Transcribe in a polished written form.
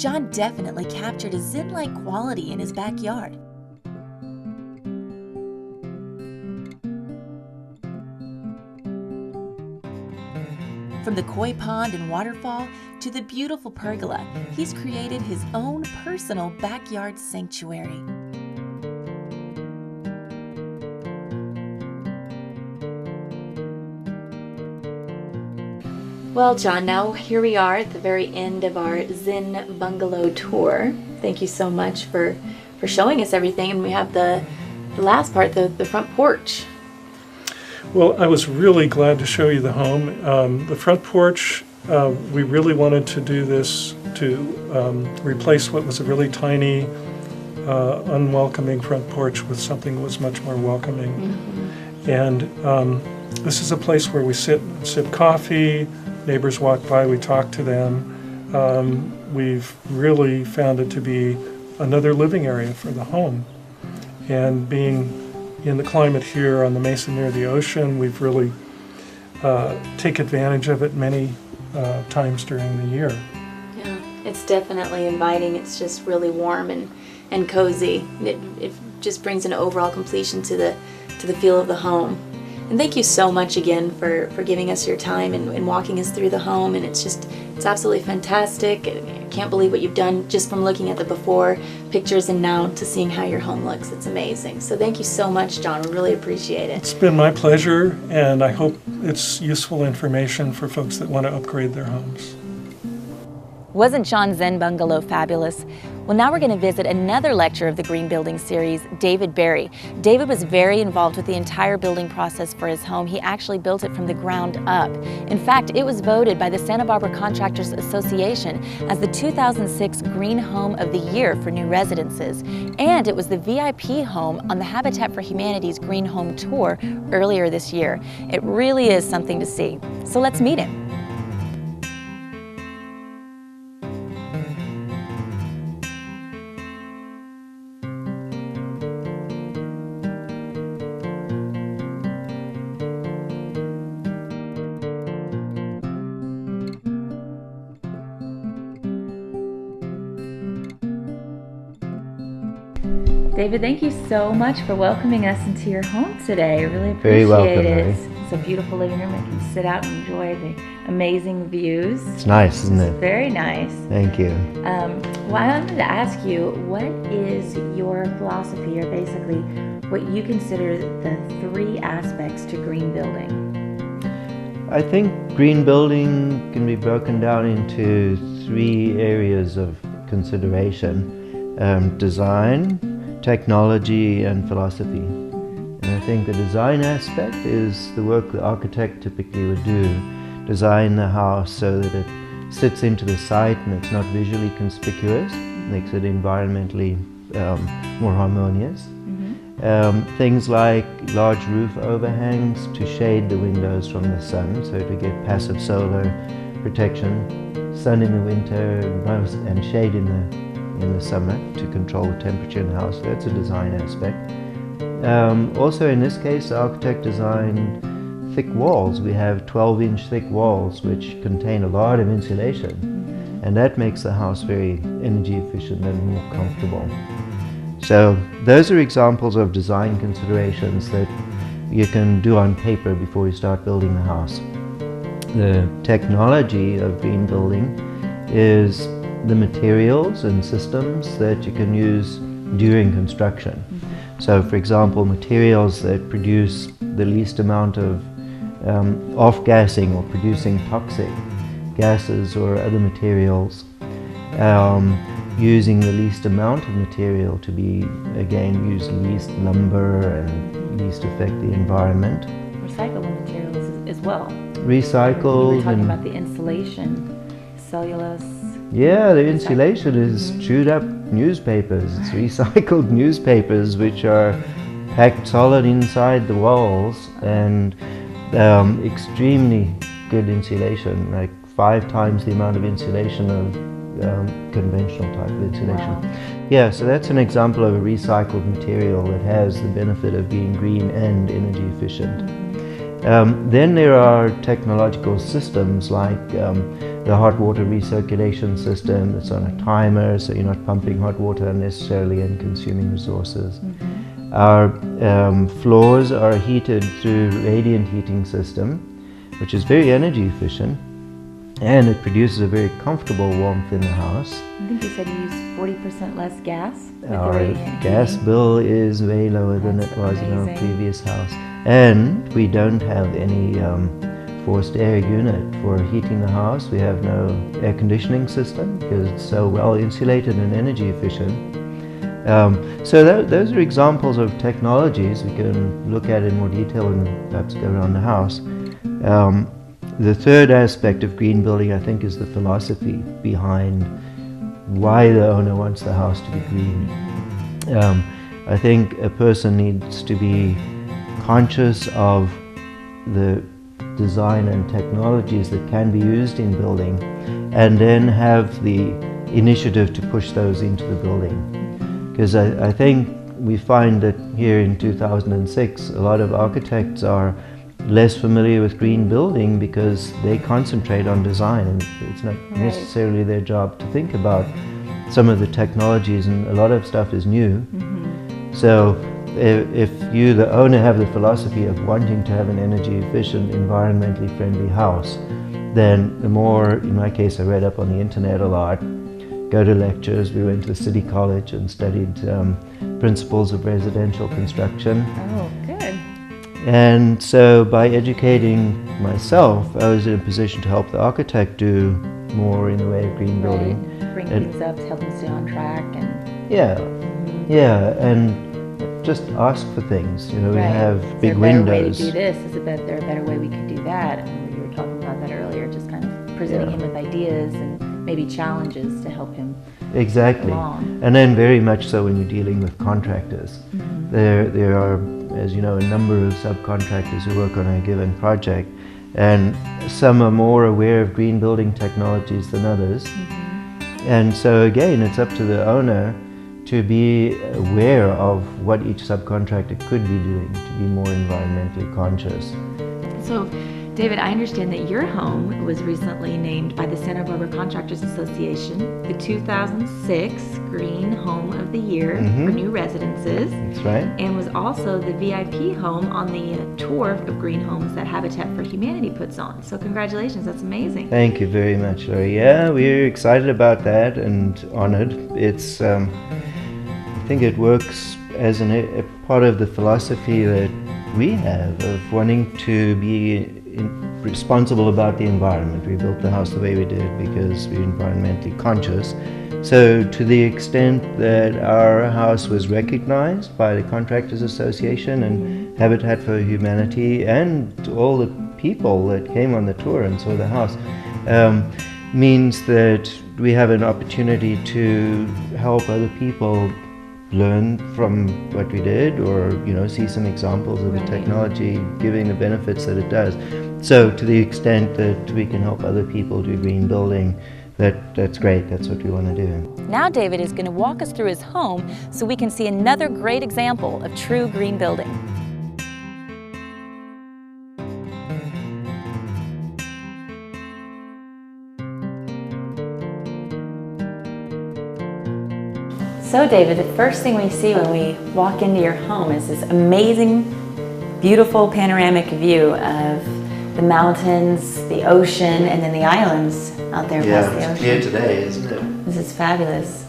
John definitely captured a zen-like quality in his backyard. From the koi pond and waterfall to the beautiful pergola, he's created his own personal backyard sanctuary. Well, John, now here we are at the very end of our Zen bungalow tour. Thank you so much for showing us everything. And we have the last part, the front porch. Well, I was really glad to show you the home. The front porch, we really wanted to do this to replace what was a really tiny, unwelcoming front porch with something that was much more welcoming. Mm-hmm. And this is a place where we sit and sip coffee. Neighbors walk by, we talk to them. We've really found it to be another living area for the home. And being in the climate here on the mesa near the ocean, we've really take advantage of it many times during the year. Yeah, it's definitely inviting. It's just really warm and cozy. It just brings an overall completion to the feel of the home. And thank you so much again for giving us your time and walking us through the home. And it's absolutely fantastic. I can't believe what you've done just from looking at the before pictures and now to seeing how your home looks. It's amazing. So thank you so much, John. We really appreciate it. It's been my pleasure, and I hope it's useful information for folks that want to upgrade their homes. Wasn't John's Zen bungalow fabulous? Well, now we're going to visit another lecturer of the Green Building series, David Berry. David was very involved with the entire building process for his home. He actually built it from the ground up. In fact, it was voted by the Santa Barbara Contractors Association as the 2006 Green Home of the Year for new residences. And it was the VIP home on the Habitat for Humanity's Green Home Tour earlier this year. It really is something to see. So let's meet him. David, thank you so much for welcoming us into your home today. I really appreciate Very welcome, it. Mary. It's a beautiful living room. I can sit out and enjoy the amazing views. It's nice, isn't it? Very nice. Thank you. Well, I wanted to ask you, what is your philosophy, or basically what you consider the three aspects to green building? I think green building can be broken down into three areas of consideration: design, technology, and philosophy. And I think the design aspect is the work the architect typically would do. Design the house so that it sits into the site and it's not visually conspicuous, makes it environmentally more harmonious. Mm-hmm. Things like large roof overhangs to shade the windows from the sun, so to get passive solar protection, sun in the winter and shade in the summer to control the temperature in the house. That's a design aspect. Also in this case, the architect designed thick walls. We have 12-inch thick walls which contain a lot of insulation, and that makes the house very energy efficient and more comfortable. So those are examples of design considerations that you can do on paper before you start building the house. The technology of green building is the materials and systems that you can use during construction. So for example, materials that produce the least amount of off-gassing or producing toxic gases or other materials, using the least amount of material to be, again, use least lumber and least affect the environment. Recyclable materials as well. Recycled. You were talking about the insulation, cellulose. Yeah, the insulation is chewed up newspapers. It's recycled newspapers which are packed solid inside the walls, and extremely good insulation, like 5 times the amount of insulation of conventional type of insulation. Wow. Yeah, so that's an example of a recycled material that has the benefit of being green and energy efficient. Then there are technological systems like the hot water recirculation system. It's on a timer, so you're not pumping hot water unnecessarily and consuming resources. Our floors are heated through radiant heating system, which is very energy efficient, and it produces a very comfortable warmth in the house. I think you said you use 40% less gas with the Our radiant gas heating. bill is way lower than That's it was in our amazing. previous house. And we don't have any forced air unit for heating the house. We have no air conditioning system because it's so well insulated and energy efficient. So those are examples of technologies we can look at in more detail and perhaps go around the house. The third aspect of green building, I think, is the philosophy behind why the owner wants the house to be green. I think a person needs to be conscious of the design and technologies that can be used in building, and then have the initiative to push those into the building. Because I think we find that here in 2006, a lot of architects are less familiar with green building because they concentrate on design, and it's not necessarily their job to think about some of the technologies, and a lot of stuff is new. So if you, the owner, have the philosophy of wanting to have an energy efficient, environmentally friendly house, then the more, in my case, I read up on the internet a lot, go to lectures. We went to the City College and studied principles of residential construction. Oh, good. And so by educating myself, I was in a position to help the architect do more in the way of green building. Right. Bring And- things up to help them stay on track and Yeah, and just ask for things. You know, we have big windows. Is there a better way to do this? Is there a better way we could do that? And you were talking about that earlier, just kind of presenting him with ideas and maybe challenges to help him Exactly. along. And then very much so when you're dealing with contractors. There are, as you know, a number of subcontractors who work on a given project, and some are more aware of green building technologies than others. And so again, it's up to the owner to be aware of what each subcontractor could be doing to be more environmentally conscious. So, David, I understand that your home was recently named by the Santa Barbara Contractors Association the 2006 Green Home of the Year for new residences, That's right. and was also the VIP home on the tour of green homes that Habitat for Humanity puts on. So congratulations, that's amazing. Thank you very much, Lori. Yeah, we're excited about that and honored. It's, I think it works as a part of the philosophy that we have of wanting to be responsible about the environment. We built the house the way we did because we're environmentally conscious. So to the extent that our house was recognized by the Contractors Association and Habitat for Humanity and all the people that came on the tour and saw the house, means that we have an opportunity to help other people learn from what we did, or see some examples of the technology giving the benefits that it does. So to the extent that we can help other people do green building, that's great. That's what we want to do. Now David is going to walk us through his home so we can see another great example of true green building. So David, the first thing we see when we walk into your home is this amazing, beautiful panoramic view of the mountains, the ocean, and then the islands out there past the ocean. today, isn't it? This is fabulous.